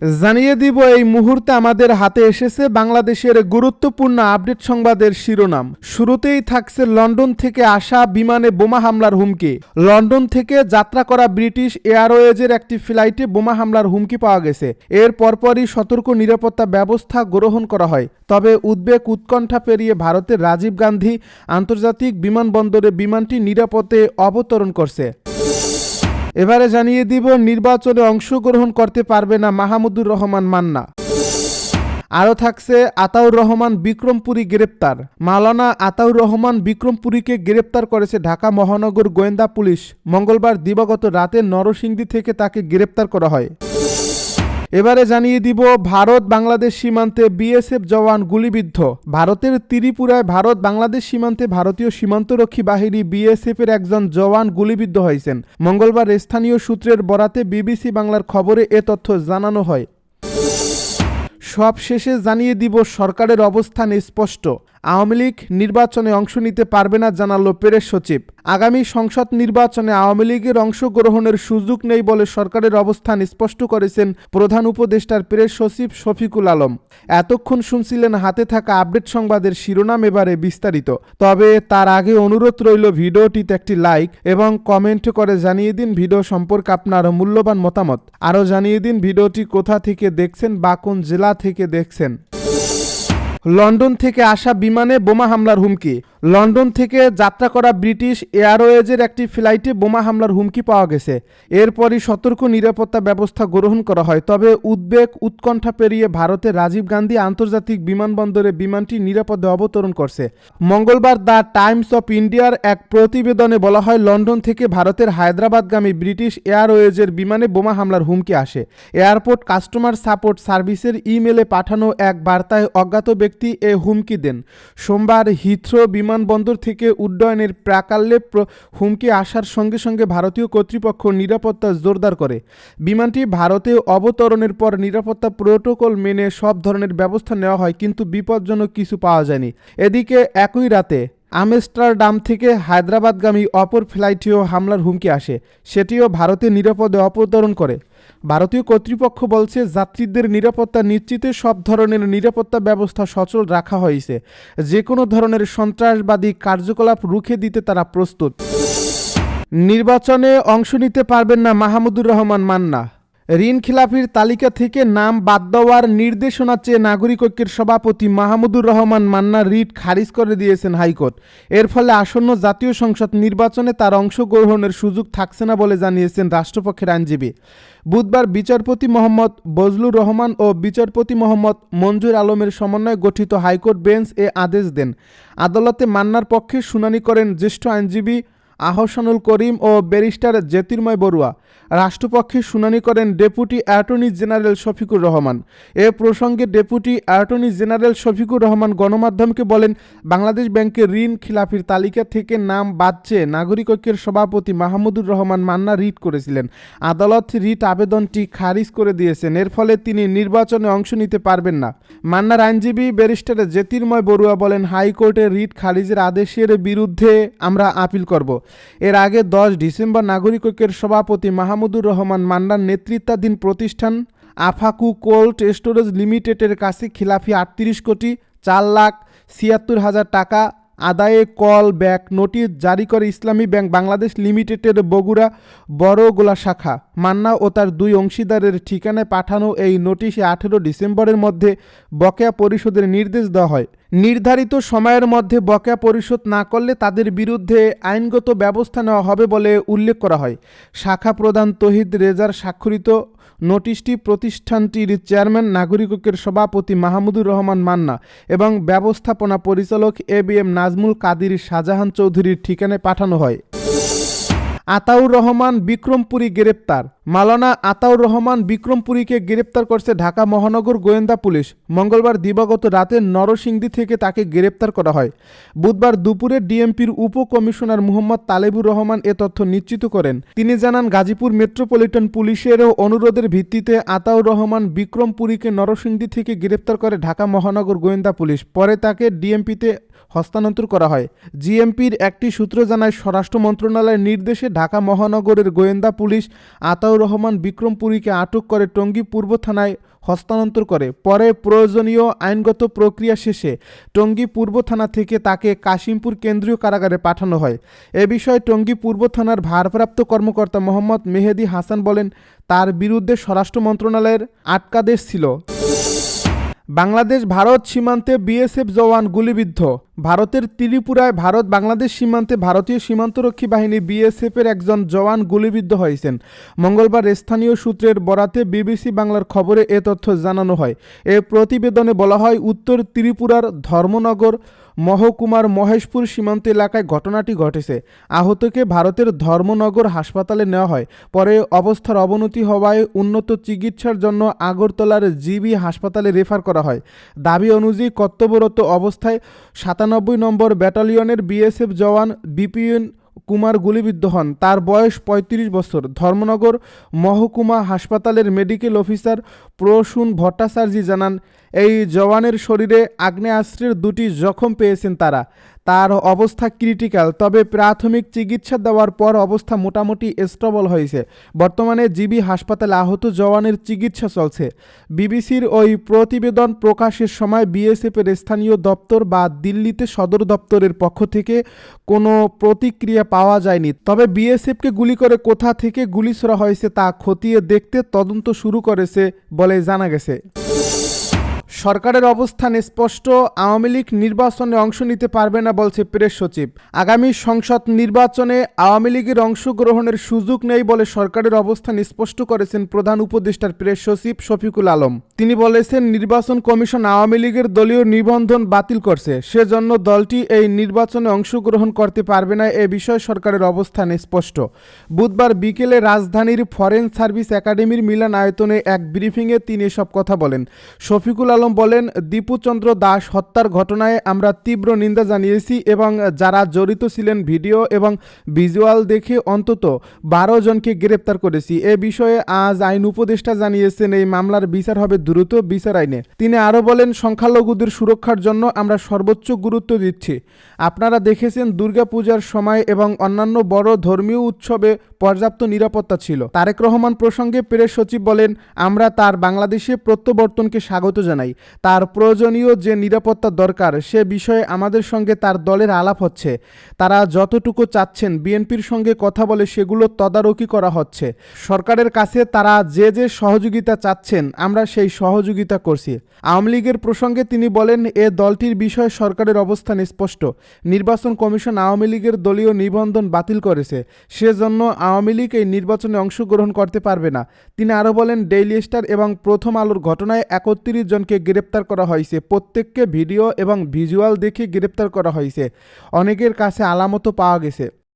জানিয়ে দিব এই মুহূর্তে আমাদের হাতে এসেছে বাংলাদেশের গুরুত্বপূর্ণ আপডেট সংবাদের শিরোনাম। শুরুতেই থাকছে লন্ডন থেকে আসা বিমানে বোমা হামলার হুমকি। লন্ডন থেকে যাত্রা করা ব্রিটিশ এয়ারওয়েজের একটি ফ্লাইটে বোমা হামলার হুমকি পাওয়া গেছে। এর পরপরই সতর্ক নিরাপত্তা ব্যবস্থা গ্রহণ করা হয়। তবে উদ্বেগ উৎকণ্ঠা পেরিয়ে ভারতের রাজীব গান্ধী আন্তর্জাতিক বিমানবন্দরে বিমানটি নিরাপদে অবতরণ করছে। এবারে জানিয়ে দিব নির্বাচনে অংশগ্রহণ করতে পারবে না মাহমুদুর রহমান মান্না। আরও থাকছে আতাউর রহমান বিক্রমপুরী গ্রেপ্তার। মাওলানা আতাউর রহমান বিক্রমপুরীকে গ্রেপ্তার করেছে ঢাকা মহানগর গোয়েন্দা পুলিশ। মঙ্গলবার দিবাগত রাতে নরসিংদী থেকে তাকে গ্রেপ্তার করা হয়। এবারে জানিয়ে দিব ভারত বাংলাদেশ সীমান্তে বিএসএফ জওয়ান গুলিবিদ্ধ। ভারতের ত্রিপুরায় ভারত বাংলাদেশ সীমান্তে ভারতীয় সীমান্তরক্ষী বাহিনী বিএসএফের একজন জওয়ান গুলিবিদ্ধ হয়েছেন। মঙ্গলবার স্থানীয় সূত্রের বরাতে বিবিসি বাংলার খবরে এ তথ্য জানানো হয়। সব শেষে জানিয়ে দিব সরকারের অবস্থান স্পষ্ট। আওয়ামী লীগ নির্বাচনে অংশ নিতে পারবে না জানালো প্রেস সচিব। আগামী সংসদ নির্বাচনে আওয়ামী লীগের অংশগ্রহণের সুযোগ নেই বলে সরকারের অবস্থান স্পষ্ট করেছেন প্রধান উপদেষ্টার প্রেস সচিব শফিকুল আলম। এতক্ষণ শুনছিলেন হাতে থাকা আপডেট সংবাদের শিরোনাম, এবারে বিস্তারিত। তবে তার আগে অনুরোধ রইল ভিডিওটিতে একটি লাইক এবং কমেন্ট করে জানিয়ে দিন ভিডিও সম্পর্কে আপনার মূল্যবান মতামত। আরও জানিয়ে দিন ভিডিওটি কোথা থেকে দেখছেন বা কোন জেলা থেকে দেখছেন। লন্ডন থেকে আসা বিমানে বোমা হামলার হুমকি। লন্ডন থেকে যাত্রা করা ব্রিটিশ এয়ারওয়েজের একটি ফ্লাইটে বোমা হামলার হুমকি পাওয়া গেছে। এরপরই সতর্ক নিরাপত্তা ব্যবস্থা গ্রহণ করা হয়। তবে উদ্বেগ উৎকণ্ঠা পেরিয়ে ভারতের রাজীব গান্ধী আন্তর্জাতিক বিমানবন্দরে বিমানটি নিরাপদে অবতরণ করছে। মঙ্গলবার দ্য টাইমস অফ ইন্ডিয়ার এক প্রতিবেদনে বলা হয়, লন্ডন থেকে ভারতের হায়দ্রাবাদগামী ব্রিটিশ এয়ারওয়েজের বিমানে বোমা হামলার হুমকি আসে। এয়ারপোর্ট কাস্টমার সাপোর্ট সার্ভিসের ইমেলে পাঠানো এক বার্তায় অজ্ঞাত ব্যক্তি এ হুমকি দেন। সোমবার হিথ্রো বিমানবন্দর থেকে উড্ডয়নের প্রাকালে হুমকি আসার সঙ্গে সঙ্গে ভারতীয় কর্তৃপক্ষ নিরাপত্তা জোরদার করে। বিমানটি ভারতে অবতরণের পর নিরাপত্তা প্রোটোকল মেনে সব ধরনের ব্যবস্থা নেওয়া হয়, কিন্তু বিপজ্জনক কিছু পাওয়া যায়নি। এদিকে একই রাতে আমস্টারডাম থেকে হায়দ্রাবাদগামী অপর ফ্লাইটেও হামলার হুমকি আসে। সেটিও ভারতে নিরাপদে অবতরণ করে। ভারতীয় কর্তৃপক্ষ বলছে, যাত্রীদের নিরাপত্তা নিশ্চিতে সব ধরনের নিরাপত্তা ব্যবস্থা সচল রাখা হয়েছে। যে কোনো ধরনের সন্ত্রাসবাদী কার্যকলাপ রুখে দিতে তারা প্রস্তুত। নির্বাচনে অংশ নিতে পারবেন না মাহমুদুর রহমান মান্না। ঋণ খিলাফির তালিকা থেকে নাম বাদ দেওয়ার নির্দেশনা চেয়ে নাগরিক ঐক্যের সভাপতি মাহমুদুর রহমান মান্না রিট খারিজ করে দিয়েছেন হাইকোর্ট। এর ফলে আসন্ন জাতীয় সংসদ নির্বাচনে তার অংশগ্রহণের সুযোগ থাকছে না বলে জানিয়েছেন রাষ্ট্রপক্ষের আইনজীবী। বুধবার বিচারপতি মোহাম্মদ বজলুর রহমান ও বিচারপতি মোহাম্মদ মঞ্জুর আলমের সমন্বয়ে গঠিত হাইকোর্ট বেঞ্চ এ আদেশ দেন। আদালতে মান্নার পক্ষে শুনানি করেন জ্যেষ্ঠ আইনজীবী আহসানুল করিম ও ব্যারিস্টার জ্যোতির্ময় বড়ুয়া। রাষ্ট্রপক্ষে শুনানি করেন deputy attorney general Shafiqur Rahman. এ প্রসঙ্গে deputy attorney general Shafiqur Rahman গণমাধ্যমকে বলেন, বাংলাদেশ ব্যাংকের ঋণ খিলাফির তালিকা থেকে নাম বাদ চেয়ে নাগরিক ঐক্যের সভাপতি মাহমুদুর রহমান মান্না রিট করেছিলেন। আদালত রিট আবেদনটি খারিজ করে দিয়েছেন। এর ফলে তিনি নির্বাচনে অংশ নিতে পারবেন না। মান্নার আইনজীবী ব্যারিস্টার জ্যোতির্ময় বড়ুয়া বলেন, হাইকোর্টের রিট খারিজের আদেশের বিরুদ্ধে আমরা আপিল করব। এর আগে 10 ডিসেম্বর নাগরিক ঐক্যের সভাপতি মাহমুদুর রহমান মান্নার নেতৃত্বাধীন প্রতিষ্ঠান আফাকু কোল্ড স্টোরেজ লিমিটেডের কাছে খিলাফি 38,04,76,000 টাকা আদায়ে কল ব্যাক নোটিশ জারি করে ইসলামী ব্যাংক বাংলাদেশ লিমিটেডের বগুড়া বড়গোলা শাখা। মান্না ও তার 2 অংশীদারের ঠিকানায় পাঠানো এই নোটিশে 18 ডিসেম্বরের মধ্যে বকেয়া পরিশোধের নির্দেশ দেওয়া হয়। নির্ধারিত সময়ের মধ্যে বকেয়া পরিশোধ না করলে তাদের বিরুদ্ধে আইনগত ব্যবস্থা নেওয়া হবে বলে উল্লেখ করা হয়। শাখা প্রধান তহিদ রেজার স্বাক্ষরিত নোটিশটি প্রতিষ্ঠানটির চেয়ারম্যান নাগরিক ঐক্যের সভাপতি মাহমুদুর রহমান মান্না এবং ব্যবস্থাপনা পরিচালক ABM নাজমুল কাদির শাহজাহান চৌধুরীর ঠিকানায় পাঠানো হয়। আতাউর রহমান বিক্রমপুরী গ্রেপ্তার। মাওলানা আতাউর রহমান বিক্রমপুরীকে গ্রেপ্তার করছে ঢাকা মহানগর গোয়েন্দা পুলিশ। মঙ্গলবার দিবাগত রাতে নরসিংদী থেকে তাকে গ্রেপ্তার করা হয়। বুধবার দুপুরে ডিএমপির উপকমিশনার মুহম্মদ তালেবুর রহমান এ তথ্য নিশ্চিত করেন। তিনি জানান, গাজীপুর মেট্রোপলিটন পুলিশের অনুরোধের ভিত্তিতে আতাউর রহমান বিক্রমপুরীকে নরসিংদী থেকে গ্রেপ্তার করে ঢাকা মহানগর গোয়েন্দা পুলিশ। পরে তাকে ডিএমপিতে হস্তান্তর করা হয়। জিএমপির একটি সূত্র জানায়, স্বরাষ্ট্র মন্ত্রণালয়ের নির্দেশে ঢাকা মহানগরের গোয়েন্দা পুলিশ আতাউর রহমান বিক্রমপুরীকে আটক করে টঙ্গী পূর্ব থানায় হস্তান্তর করে। পরে প্রয়োজনীয় আইনগত প্রক্রিয়া শেষে টঙ্গী পূর্ব থানা থেকে তাকে কাশিমপুর কেন্দ্রীয় কারাগারে পাঠানো হয়। এ বিষয়ে টঙ্গী পূর্ব থানার ভারপ্রাপ্ত কর্মকর্তা মোহাম্মদ মেহেদী হাসান বলেন, তার বিরুদ্ধে স্বরাষ্ট্র মন্ত্রণালয়ের আটকাদেশ ছিল। বাংলাদেশ ভারত সীমান্তে বিএসএফ জওয়ান গুলিবিদ্ধ। ভারতের ত্রিপুরায় ভারত বাংলাদেশ সীমান্তে ভারতীয় সীমান্তরক্ষী বাহিনী বিএসএফের একজন জওয়ান গুলিবিদ্ধ হয়েছেন। মঙ্গলবার স্থানীয় সূত্রের বরাতে বিবিসি বাংলার খবরে এ তথ্য জানানো হয়। এ প্রতিবেদনে বলা হয়, উত্তর ত্রিপুরার ধর্মনগর মহকুমার মহেশপুর সীমান্ত এলাকায় ঘটনাটি ঘটেছে। আহতকে ভারতের ধর্মনগর হাসপাতালে নেওয়া হয়। পরে অবস্থার অবনতি হওয়ায় উন্নত চিকিৎসার জন্য আগরতলার জিবি হাসপাতালে রেফার করা হয়। দাবি অনুযায়ী কর্তব্যরত অবস্থায় 97 নম্বর ব্যাটালিয়নের বিএসএফ জওয়ান বিপিএন কুমার গুলিবিদ্ধ হন। তার বয়স 35 বছর। ধর্মনগর মহকুমা হাসপাতালের মেডিকেল অফিসার প্রসূন ভট্টাচার্য জানান, এই জওয়ানের শরীরে আগ্নেয়াস্ত্রের 2টি জখম পেয়েছেন তারা। তার অবস্থা ক্রিটিক্যাল, তবে প্রাথমিক চিকিৎসা দেওয়ার পর অবস্থা মোটামুটি স্টেবল হয়েছে। বর্তমানে জিবি হাসপাতালে আহত জওয়ানের চিকিৎসা চলছে। বিবিসির ওই প্রতিবেদন প্রকাশের সময় বিএসএফের স্থানীয় দপ্তর বা দিল্লিতে সদর দপ্তরের পক্ষ থেকে কোনো প্রতিক্রিয়া পাওয়া যায়নি। তবে বিএসএফকে গুলি করে কোথা থেকে গুলি ছোড়া হয়েছে তা খতিয়ে দেখতে তদন্ত শুরু করেছে বলে জানা গেছে। সরকারের অবস্থান স্পষ্ট, আওয়ামী লীগ নির্বাচনে অংশ নিতে পারবে না বলছে প্রেস সচিব। আগামী সংসদ নির্বাচনে আওয়ামী লীগের অংশগ্রহণের সুযোগ নেই বলে সরকারের অবস্থান স্পষ্ট করেছেন প্রধান উপদেষ্টার প্রেস সচিব শফিকুল আলম। তিনি বলেছেন, নির্বাচন কমিশন আওয়ামী লীগের দলীয় নিবন্ধন বাতিল করছে, সেজন্য দলটি এই নির্বাচনে অংশগ্রহণ করতে পারবে না। এ বিষয়ে সরকারের অবস্থান স্পষ্ট। বুধবার বিকেলে রাজধানীর ফরেন সার্ভিস একাডেমির মিলনায়তনে এক ব্রিফিংয়ে তিনি এসব কথা বলেন। শফিকুল আলম বলেন, দীপুচন্দ্র দাস হত্যার ঘটনায় আমরা তীব্র নিন্দা জানিয়েছি এবং যারা জড়িত ছিলেন ভিডিও এবং ভিজুয়াল দেখে অন্তত 12 জনকে গ্রেপ্তার করেছি। এ বিষয়ে আজ আইন উপদেষ্টা জানিয়েছেন, এই মামলার বিচার হবে দ্রুত বিচার আইনে। তিনি আরও বলেন, সংখ্যালঘুদের সুরক্ষার জন্য আমরা সর্বোচ্চ গুরুত্ব দিচ্ছি। আপনারা দেখেছেন দুর্গাপূজার সময় এবং অন্যান্য বড় ধর্মীয় উৎসবে পর্যাপ্ত নিরাপত্তা ছিল। তারেক রহমান প্রসঙ্গে প্রেস সচিব বলেন, আমরা তার বাংলাদেশে প্রত্যাবর্তনকে স্বাগত জানাই। তার প্রয়োজনীয় যে নিরাপত্তা দরকার সে বিষয়ে আমাদের সঙ্গে তার দলের আলাপ হচ্ছে। তারা যতটুকু চাচ্ছেন বিএনপির সঙ্গে কথা বলে সেগুলো তদারকি করা হচ্ছে। সরকারের কাছে তারা যে যে সহযোগিতা চাচ্ছেন আমরা সেই সহযোগিতা করছি। আওয়ামী লীগের প্রসঙ্গে তিনি বলেন, এ দলটির বিষয়ে সরকারের অবস্থান স্পষ্ট। নির্বাচন কমিশন আওয়ামী লীগের দলীয় নিবন্ধন বাতিল করেছে, সেজন্য আওয়ামী লীগ এই নির্বাচনে অংশগ্রহণ করতে পারবে না। তিনি আরও বলেন, ডেইলি স্টার এবং প্রথম আলোর ঘটনায় 31 জনকে গ্রেপ্তার করা হয়েছে। প্রত্যেককে ভিডিও এবং ভিজুয়াল দেখে গ্রেপ্তার করা হয়েছে। অনেকের কাছে আলামতও পাওয়া গেছে।